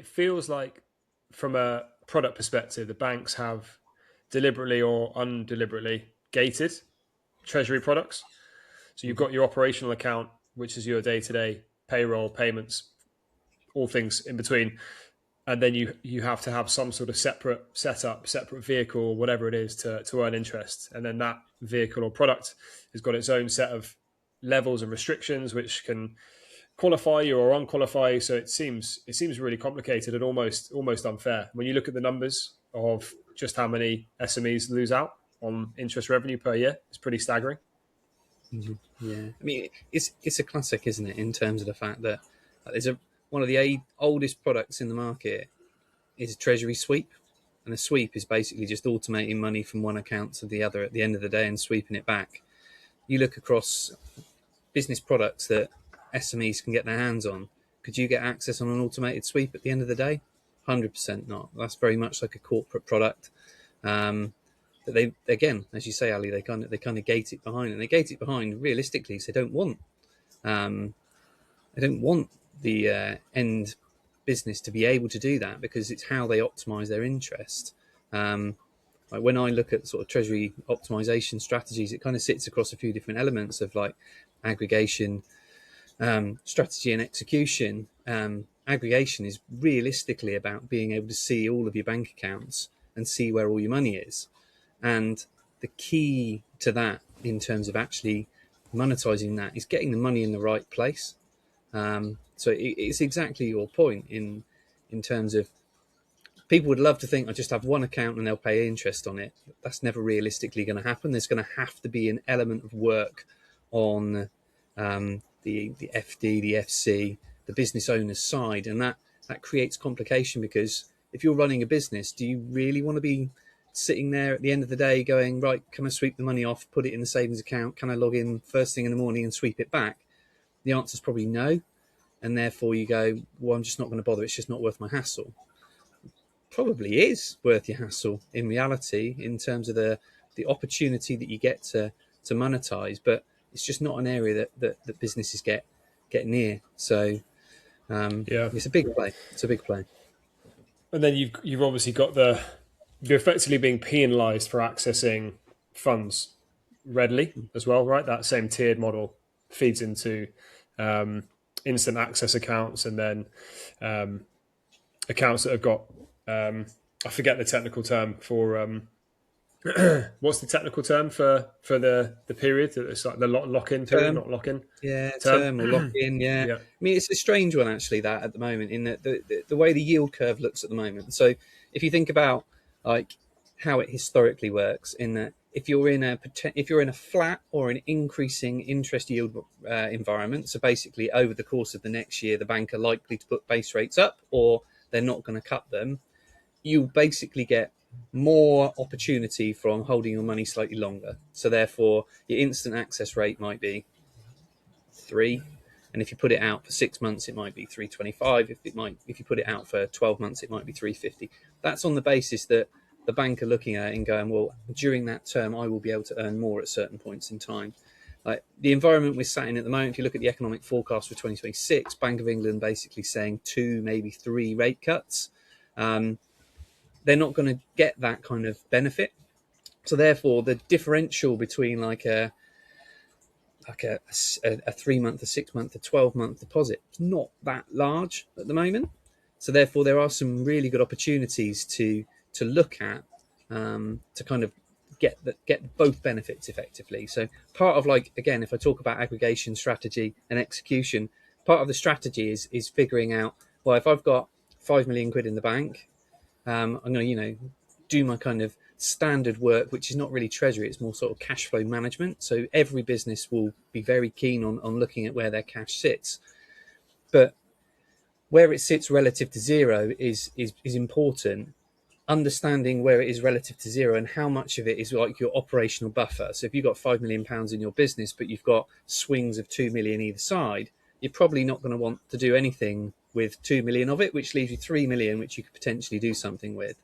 it feels like from a product perspective, the banks have deliberately or undeliberately gated treasury products. So you've got your operational account, which is your day-to-day payroll, payments, all things in between. And then you have to have some sort of separate setup, separate vehicle, whatever it is, to earn interest. And then that vehicle or product has got its own set of levels and restrictions, which can qualify you or unqualify you. So it seems really complicated and almost unfair. When you look at the numbers of just how many SMEs lose out on interest revenue per year, it's pretty staggering. Mm-hmm. Yeah, I mean, it's a classic, isn't it, in terms of the fact that there's one of the oldest products in the market is a treasury sweep, and a sweep is basically just automating money from one account to the other at the end of the day and sweeping it back. You look across business products that SMEs can get their hands on. Could you get access on an automated sweep at the end of the day? 100% not. That's very much like a corporate product. But they, again, as you say, Ali, they kind of gate it behind, and they gate it behind realistically, so they don't want the end business to be able to do that, because it's how they optimize their interest. Like when I look at sort of treasury optimization strategies, it kind of sits across a few different elements of like aggregation, strategy and execution. Aggregation is realistically about being able to see all of your bank accounts and see where all your money is. And the key to that in terms of actually monetizing that is getting the money in the right place. So it's exactly your point in terms of people would love to think I just have one account and they'll pay interest on it. That's never realistically going to happen. There's going to have to be an element of work on the FD, the FC, the business owner's side, and that creates complication, because if you're running a business, do you really want to be sitting there at the end of the day going, right, can I sweep the money off, put it in the savings account? Can I log in first thing in the morning and sweep it back? The answer is probably no. And therefore you go, well, I'm just not going to bother. It's just not worth my hassle. Probably is worth your hassle in reality, in terms of the opportunity that you get to monetize, but it's just not an area that businesses get near. So it's a big play. It's a big play. And then you've obviously got you're effectively being penalised for accessing funds readily as well, right? That same tiered model feeds into instant access accounts, and then accounts that have got I forget the technical term for what's the technical term for the period? It's like the lock-in period, not lock-in. Yeah, term or lock-in. Yeah. I mean, it's a strange one actually, that at the moment, in that the way the yield curve looks at the moment. So if you think about like how it historically works, in that if you're in a flat or an increasing interest yield environment, so basically over the course of the next year, the bank are likely to put base rates up or they're not going to cut them, you basically get more opportunity from holding your money slightly longer. So therefore, your instant access rate might be 3, and if you put it out for 6 months, it might be 325. If you put it out for 12 months, it might be 350. That's on the basis that the bank are looking at it and going, well, during that term, I will be able to earn more at certain points in time. Like the environment we're sat in at the moment, if you look at the economic forecast for 2026, Bank of England basically saying 2, maybe 3 rate cuts. They're not going to get that kind of benefit. So therefore, the differential between like a 3-month, a 6-month, a 12-month deposit is not that large at the moment. So therefore, there are some really good opportunities to look at to kind of get both benefits effectively. So part of, like, again, if I talk about aggregation strategy and execution, part of the strategy is figuring out, well, if I've got 5 million quid in the bank, I'm going to, do my kind of standard work, which is not really treasury, it's more sort of cash flow management. So every business will be very keen on looking at where their cash sits. But where it sits relative to zero is important. Understanding where it is relative to zero and how much of it is like your operational buffer. So if you've got £5 million in your business, but you've got swings of 2 million either side, you're probably not going to want to do anything with 2 million of it, which leaves you 3 million, which you could potentially do something with.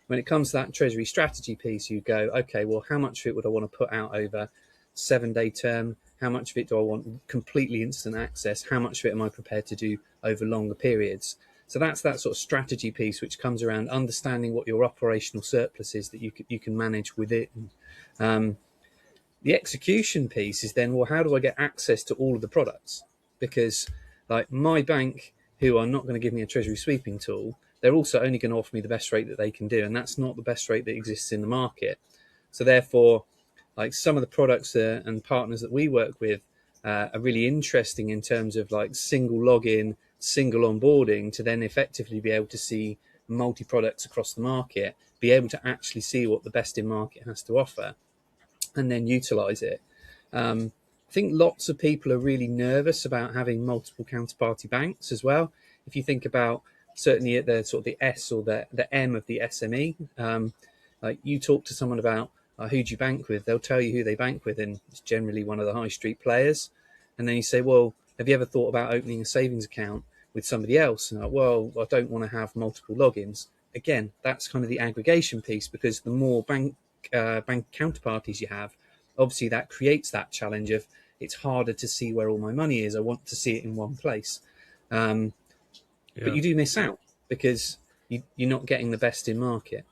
When it comes to that treasury strategy piece, you go, okay, well, how much of it would I want to put out over 7-day term? How much of it do I want completely instant access? How much of it am I prepared to do over longer periods? So that's that sort of strategy piece, which comes around understanding what your operational surplus is that you can manage with it. The execution piece is then, well, how do I get access to all of the products? Because like my bank, who are not going to give me a treasury sweeping tool, they're also only going to offer me the best rate that they can do, and that's not the best rate that exists in the market. So therefore, like some of the products and partners that we work with are really interesting in terms of like single login, single onboarding to then effectively be able to see multi products across the market, be able to actually see what the best in market has to offer, and then utilize it. I think lots of people are really nervous about having multiple counterparty banks as well. If you think about certainly at the sort of the S or the M of the SME, like you talk to someone about who do you bank with, they'll tell you who they bank with, and it's generally one of the high street players. And then you say, well, have you ever thought about opening a savings account with somebody else? And like, well, I don't want to have multiple logins. Again, that's kind of the aggregation piece, because the more bank counterparties you have, obviously that creates that challenge of it's harder to see where all my money is. I want to see it in one place. But Yeah. you do miss out because you're not getting the best in market.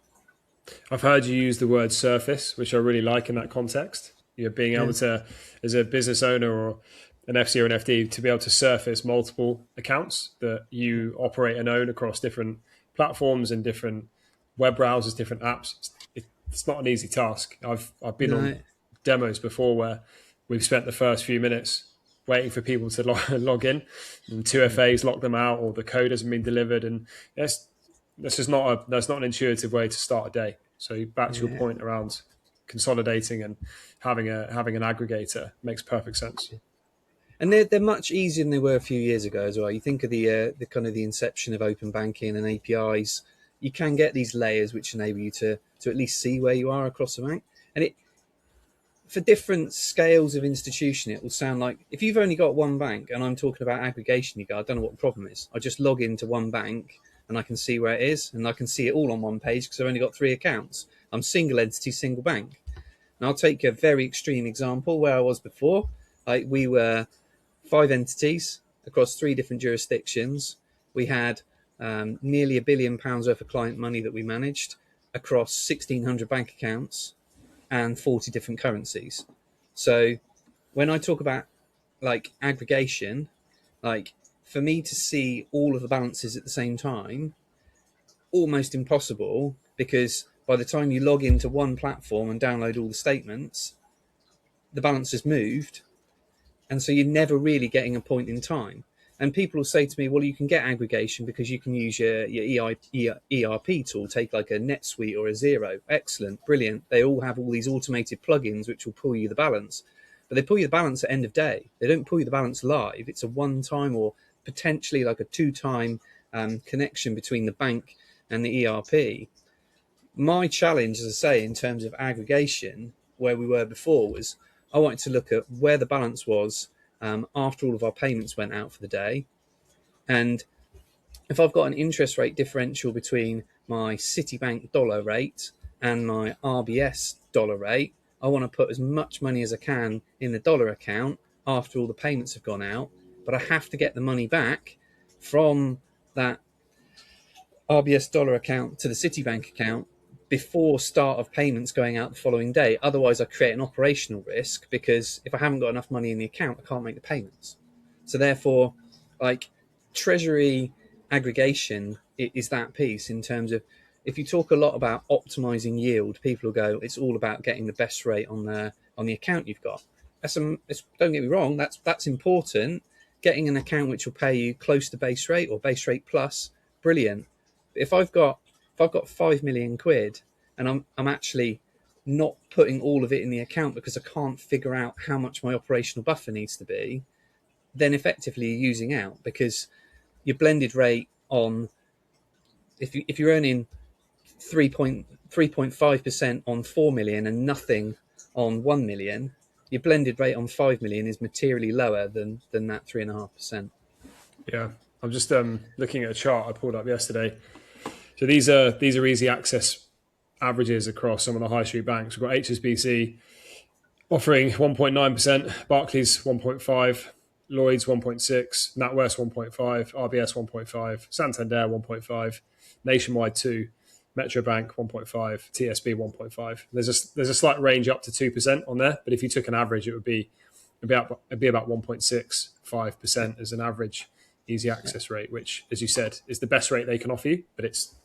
I've heard you use the word surface, which I really like in that context. You're being Yeah, able to, as a business owner or an FC or an FD, to be able to surface multiple accounts that you operate and own across different platforms and different web browsers, different apps. It's not an easy task. I've been on no, demos before where we've spent the first few minutes waiting for people to log in, and two FAs lock them out, or the code hasn't been delivered, and that's not an intuitive way to start a day. So back to your yeah. point around consolidating and having an aggregator makes perfect sense. And they're much easier than they were a few years ago as well. You think of the kind of the inception of open banking and APIs. You can get these layers which enable you to at least see where you are across the bank. And it, for different scales of institution, it will sound like if you've only got one bank and I'm talking about aggregation, you go, I don't know what the problem is. I just log into one bank and I can see where it is, and I can see it all on one page because I've only got 3 accounts. I'm single entity, single bank. And I'll take a very extreme example where I was before. Like we were 5 entities across 3 different jurisdictions. We had nearly £1 billion worth of client money that we managed across 1,600 bank accounts and 40 different currencies. So when I talk about like aggregation, like for me to see all of the balances at the same time, almost impossible, because by the time you log into one platform and download all the statements, the balance has moved. And so you're never really getting a point in time. And people will say to me, well, you can get aggregation because you can use your ERP tool, take like a NetSuite or a Xero. Excellent, brilliant. They all have all these automated plugins which will pull you the balance. But they pull you the balance at end of day. They don't pull you the balance live. It's a one-time or potentially like a 2-time connection between the bank and the ERP. My challenge, as I say, in terms of aggregation, where we were before, was I wanted to look at where the balance was after all of our payments went out for the day. And if I've got an interest rate differential between my Citibank dollar rate and my RBS dollar rate, I want to put as much money as I can in the dollar account after all the payments have gone out. But I have to get the money back from that RBS dollar account to the Citibank account before start of payments going out the following day. Otherwise, I create an operational risk, because if I haven't got enough money in the account, I can't make the payments. So therefore, like treasury aggregation is that piece in terms of, if you talk a lot about optimizing yield, people will go, it's all about getting the best rate on the account you've got. Don't get me wrong, that's important. Getting an account which will pay you close to base rate or base rate plus, brilliant. If I've got 5 million quid and I'm actually not putting all of it in the account because I can't figure out how much my operational buffer needs to be, then effectively you're using out, because your blended rate on, if you're earning 3.5% on 4 million and nothing on 1 million, your blended rate on 5 million is materially lower than that 3.5%. Yeah, I'm just looking at a chart I pulled up yesterday. So these are easy access averages across some of the high street banks. We've got HSBC offering 1.9%, Barclays 1.5, Lloyd's 1.6, NatWest 1.5, RBS 1.5, Santander 1.5, Nationwide 2, Metrobank 1.5, TSB 1.5. There's a slight range up to 2% on there, but if you took an average, it'd be about 1.65% as an average easy Yeah. access rate, which, as you said, is the best rate they can offer you, but it's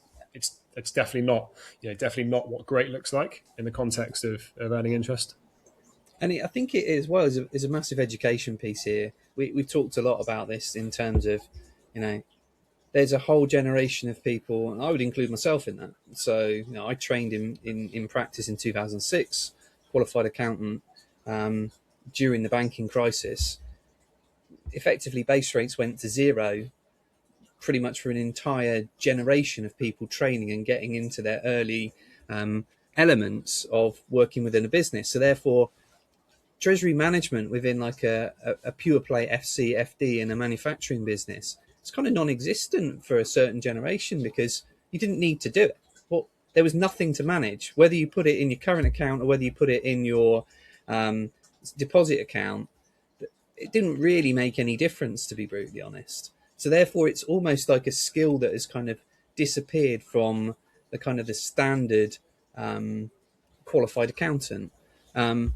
definitely not, definitely not what great looks like in the context of earning interest. And I think it as well is a massive education piece here. We've talked a lot about this in terms of, you know, there's a whole generation of people, and I would include myself in that. So, I trained in practice in 2006, qualified accountant during the banking crisis. Effectively, base rates went to zero pretty much for an entire generation of people training and getting into their early um, elements of working within a business. So, therefore, treasury management within like a pure play FC, FD in a manufacturing business, it's kind of non-existent for a certain generation because you didn't need to do it. Well, there was nothing to manage, whether you put it in your current account or whether you put it in your um, deposit account. It didn't really make any difference, to be brutally honest. So therefore, it's almost like a skill that has kind of disappeared from the kind of the standard qualified accountant. Um,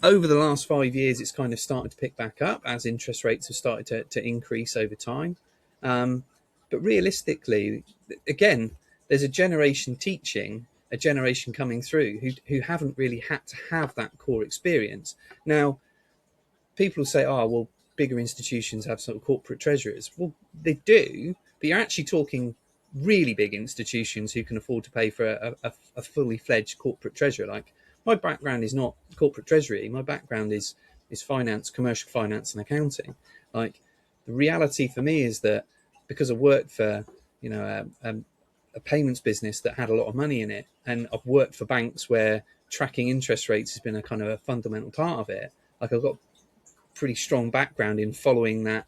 Over the last 5 years, it's kind of started to pick back up as interest rates have started to increase over time. But realistically, again, there's a generation teaching, a generation coming through who haven't really had to have that core experience. Now, people say, oh, well, bigger institutions have sort of corporate treasurers. Well, they do, but you're actually talking really big institutions who can afford to pay for a fully fledged corporate treasurer. Like, my background is not corporate treasury. My background is finance, commercial finance, and accounting. Like, the reality for me is that because I worked for, a payments business that had a lot of money in it, and I've worked for banks where tracking interest rates has been a kind of a fundamental part of it. Like, I've got pretty strong background in following that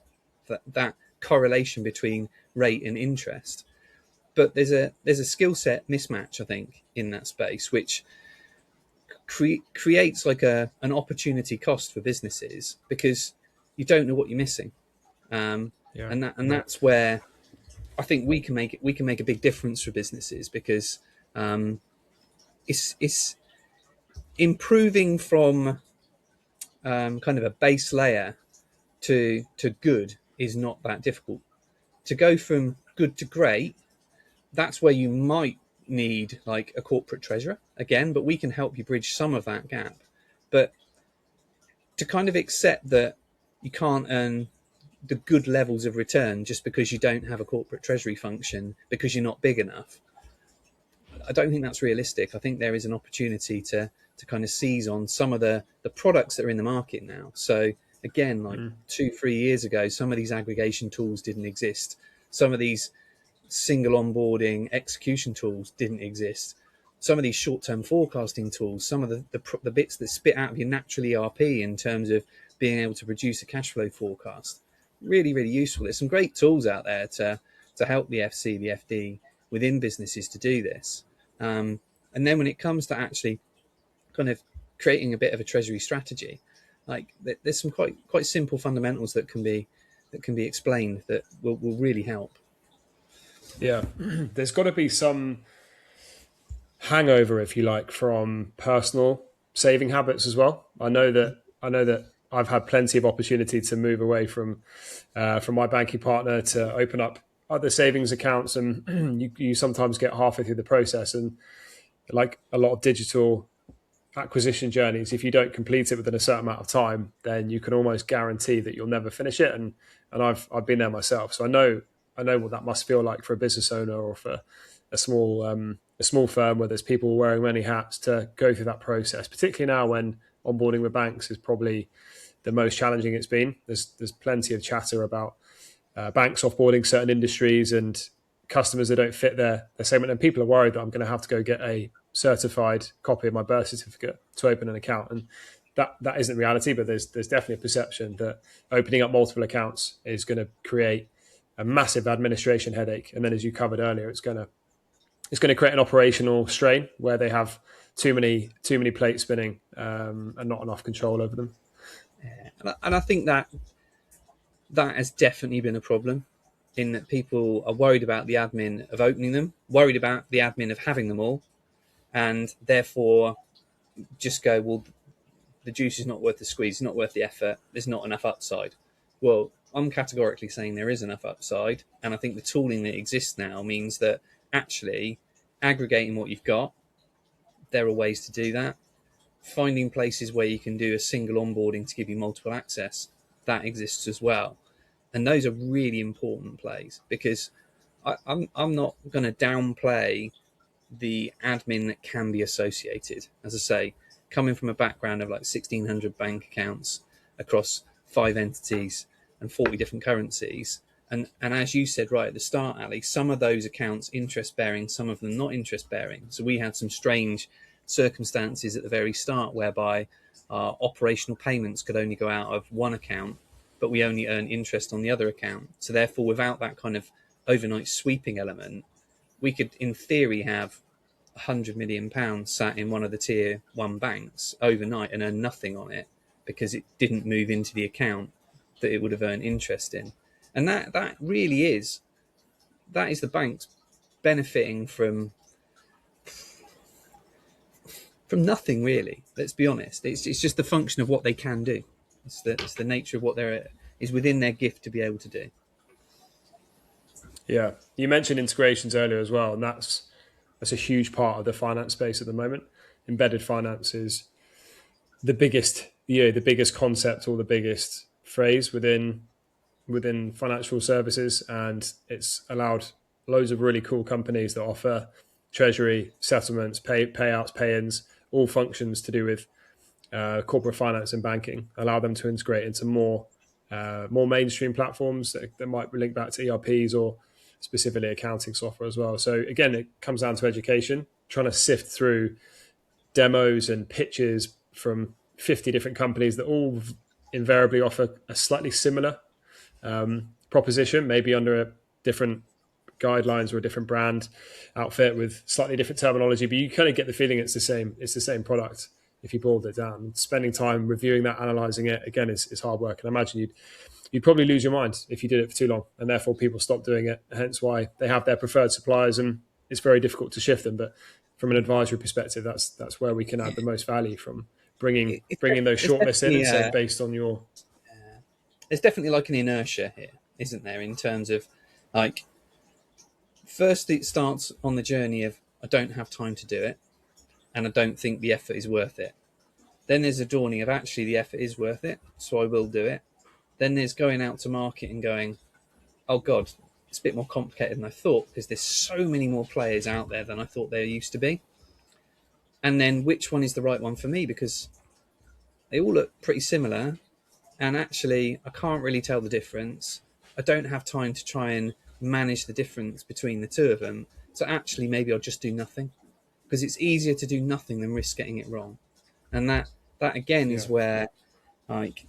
correlation between rate and interest. But there's a skill set mismatch, I think, in that space, which creates like an opportunity cost for businesses because you don't know what you're missing, um, Yeah, and yeah, that's where I think we can make a big difference for businesses because it's improving from kind of a base layer to good is not that difficult. To go from good to great, that's where you might need like a corporate treasurer again, but we can help you bridge some of that gap. But to kind of accept that you can't earn the good levels of return just because you don't have a corporate treasury function because you're not big enough, I don't think that's realistic. I think there is an opportunity to kind of seize on some of the products that are in the market now. So again, like 2 3 years ago, some of these aggregation tools didn't exist. Some of these single onboarding execution tools didn't exist. Some of these short-term forecasting tools, some of the bits that spit out of your natural ERP in terms of being able to produce a cash flow forecast, really, really useful. There's some great tools out there to help the FC, the FD within businesses to do this. And then when it comes to actually kind of creating a bit of a treasury strategy, like there's some quite simple fundamentals that can be explained that will really help. yeah. There's got to be some hangover, if you like, from personal saving habits as well. I know that I've had plenty of opportunity to move away from my banking partner to open up other savings accounts, and you sometimes get halfway through the process, and like a lot of digital acquisition journeys, if you don't complete it within a certain amount of time, then you can almost guarantee that you'll never finish it. And I've been there myself, so I know what that must feel like for a business owner or for a small firm where there's people wearing many hats to go through that process. Particularly now when onboarding with banks is probably the most challenging it's been. There's plenty of chatter about banks offboarding certain industries and customers that don't fit their segment, and people are worried that I'm going to have to go get a certified copy of my birth certificate to open an account, and that isn't reality. But there's definitely a perception that opening up multiple accounts is going to create a massive administration headache, and then as you covered earlier, it's going to create an operational strain where they have too many plates spinning and not enough control over them. And I think that that has definitely been a problem, in that people are worried about the admin of opening them, worried about the admin of having them all, and therefore just go, well, the juice is not worth the squeeze, it's not worth the effort, there's not enough upside. Well, I'm categorically saying there is enough upside, and I think the tooling that exists now means that actually aggregating what you've got, there are ways to do that. Finding places where you can do a single onboarding to give you multiple access, that exists as well. And those are really important plays, because I'm not going to downplay the admin that can be associated. As I say, coming from a background of like 1,600 bank accounts across 5 entities and 40 different currencies, and as you said right at the start, Ali, some of those accounts interest bearing, some of them not interest bearing. So we had some strange circumstances at the very start whereby our operational payments could only go out of one account, but we only earn interest on the other account. So therefore, without that kind of overnight sweeping element, we could, in theory, have £100 million sat in one of the tier one banks overnight and earn nothing on it because it didn't move into the account that it would have earned interest in. And that really is, that is the banks benefiting from nothing, really. Let's be honest. It's just the function of what they can do. It's the nature of what there is within their gift to be able to do. Yeah, you mentioned integrations earlier as well, and that's a huge part of the finance space at the moment. Embedded finance is the biggest, the biggest concept or the biggest phrase within financial services, and it's allowed loads of really cool companies that offer treasury, settlements, payouts, pay-ins, all functions to do with corporate finance and banking. Allow them to integrate into more mainstream platforms that might link back to ERPs or specifically accounting software as well. So again, it comes down to education, trying to sift through demos and pitches from 50 different companies that all invariably offer a slightly similar proposition, maybe under a different guidelines or a different brand outfit with slightly different terminology, but you kind of get the feeling it's the same product if you boiled it down. Spending time reviewing that, analyzing it, again, is hard work. And I imagine you'd probably lose your mind if you did it for too long, and therefore people stop doing it. Hence why they have their preferred suppliers, and it's very difficult to shift them. But from an advisory perspective, that's where we can add the most value from bringing those shortlists in and say based on your. There's definitely like an inertia here, isn't there? In terms of like, first it starts on the journey of I don't have time to do it, and I don't think the effort is worth it. Then there's a dawning of actually the effort is worth it, so I will do it. Then there's going out to market and going, oh God, it's a bit more complicated than I thought because there's so many more players out there than I thought there used to be. And then which one is the right one for me? Because they all look pretty similar, and actually I can't really tell the difference. I don't have time to try and manage the difference between the two of them. So actually maybe I'll just do nothing, because it's easier to do nothing than risk getting it wrong. And that again is Yeah. where like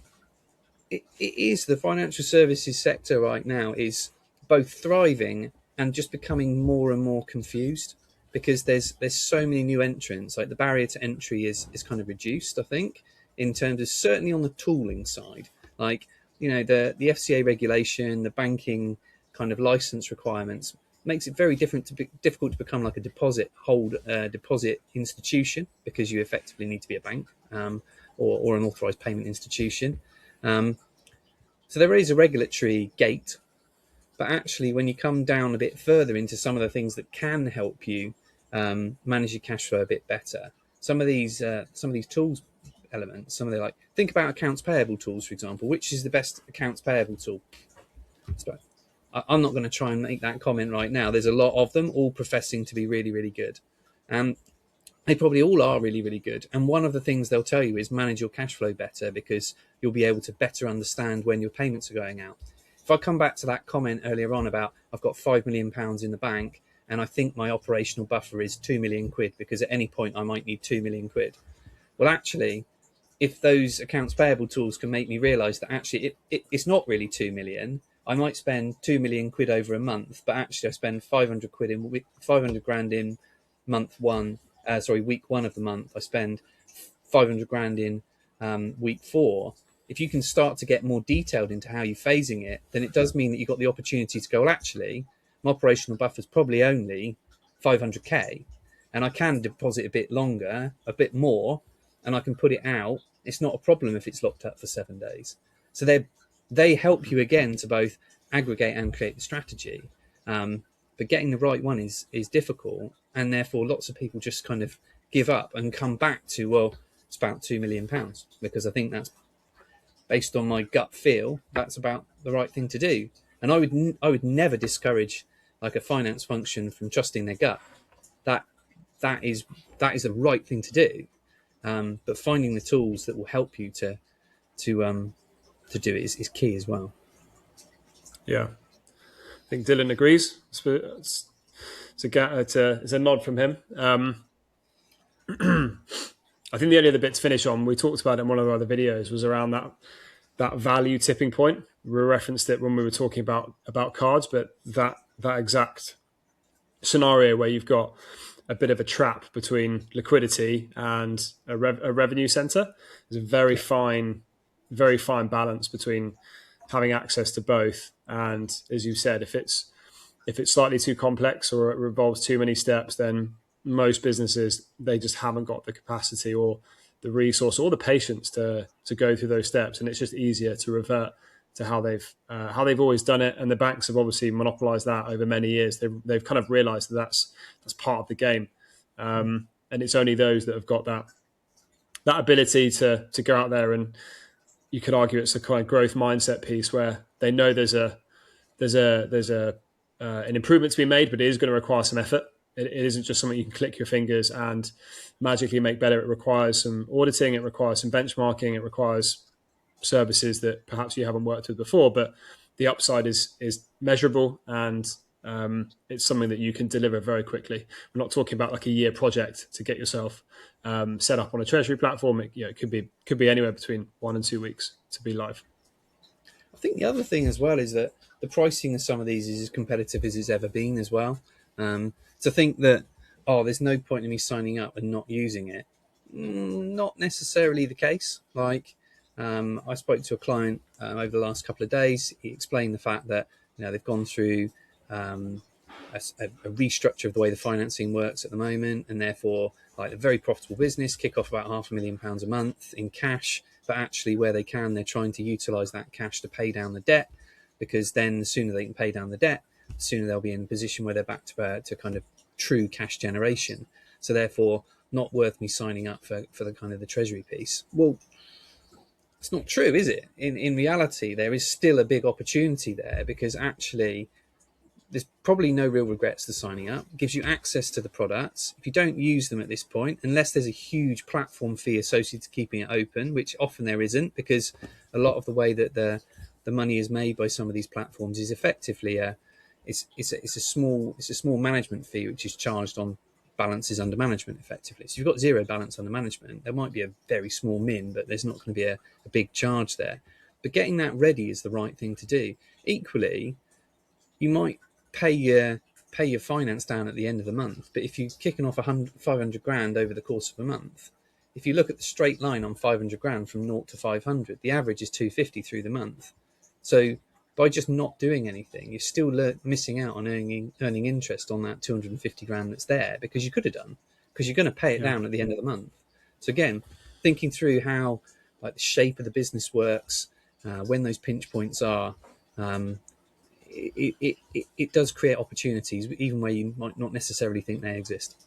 it is the financial services sector right now is both thriving and just becoming more and more confused, because there's so many new entrants. Like the barrier to entry is kind of reduced, I think, in terms of certainly on the tooling side. Like, you know, the FCA regulation, the banking kind of license requirements makes it very difficult to become like a deposit institution, because you effectively need to be a bank, or an authorized payment institution. So there is a regulatory gate, but actually, when you come down a bit further into some of the things that can help you manage your cash flow a bit better, some of these tools elements, some of the, like, think about accounts payable tools, for example. Which is the best accounts payable tool? So I'm not going to try and make that comment right now. There's a lot of them, all professing to be really, really good. They probably all are really, really good. And one of the things they'll tell you is manage your cash flow better, because you'll be able to better understand when your payments are going out. If I come back to that comment earlier on about I've got £5 million in the bank and I think my operational buffer is £2 million because at any point I might need £2 million. Well, actually, if those accounts payable tools can make me realise that actually it's not really 2 million, I might spend 2 million quid over a month, but actually I spend 500 grand in week one of the month. I spend 500 grand in week four. if you can start to get more detailed into how you're phasing it, then it does mean that you've got the opportunity to go, well, actually, my operational buffer is probably only 500k, and I can deposit a bit longer, a bit more, and I can put it out. It's not a problem if it's locked up for 7 days. So they help you again to both aggregate and create the strategy. But getting the right one is difficult, and therefore lots of people just kind of give up and come back to, well, it's about £2 million, because I think that's, based on my gut feel, that's about the right thing to do. And I would never discourage like a finance function from trusting their gut. That that is the right thing to do. But finding the tools that will help you to do it is key as well. Yeah, I think Dylan agrees. It's a nod from him. I think the only other bit to finish on, we talked about it in one of our other videos, was around that value tipping point. We referenced it when we were talking about cards, but that exact scenario where you've got a bit of a trap between liquidity and a revenue center is a very fine balance between having access to both. And as you said, if it's slightly too complex or it revolves too many steps, then most businesses, they just haven't got the capacity or the resource or the patience to go through those steps, and it's just easier to revert to how they've always done it. And the banks have obviously monopolized that over many years. They've kind of realized that that's part of the game, and it's only those that have got that ability to go out there, and you could argue it's a kind of growth mindset piece where they know there's an improvement to be made, but it is going to require some effort. It isn't just something you can click your fingers and magically make better. It requires some auditing, it requires some benchmarking, it requires services that perhaps you haven't worked with before, but the upside is measurable, and it's something that you can deliver very quickly. We're not talking about like a year project to get yourself set up on a treasury platform. It could be anywhere between 1 and 2 weeks to be live. I think the other thing as well is that the pricing of some of these is as competitive as it's ever been as well. To think that, oh, there's no point in me signing up and not using it, not necessarily the case. Like, I spoke to a client over the last couple of days. He explained the fact that they've gone through a restructure of the way the financing works at the moment, and therefore, like, a very profitable business, kick off about £500,000 a month in cash, but actually where they can, they're trying to utilise that cash to pay down the debt, because then the sooner they can pay down the debt, the sooner they'll be in a position where they're back to kind of true cash generation. So therefore, not worth me signing up for the kind of the treasury piece. Well, it's not true, is it? In reality, there is still a big opportunity there, because actually there's probably no real regrets to signing up. It gives you access to the products. If you don't use them at this point, unless there's a huge platform fee associated to keeping it open, which often there isn't, because a lot of the way that the money is made by some of these platforms is effectively it's a small management fee which is charged on balances under management effectively. So if you've got zero balance under management, there might be a very small min, but there's not going to be a big charge there. But getting that ready is the right thing to do. Equally, you might pay your finance down at the end of the month, but if you're kicking off 500 grand over the course of a month, if you look at the straight line on 500 grand from 0 to 500, the average is 250 through the month. So by just not doing anything, you're still missing out on earning interest on that 250 grand that's there, because you could have done, because you're going to pay it down at the end of the month. So again, thinking through how, like, the shape of the business works, when those pinch points are, it does create opportunities, even where you might not necessarily think they exist.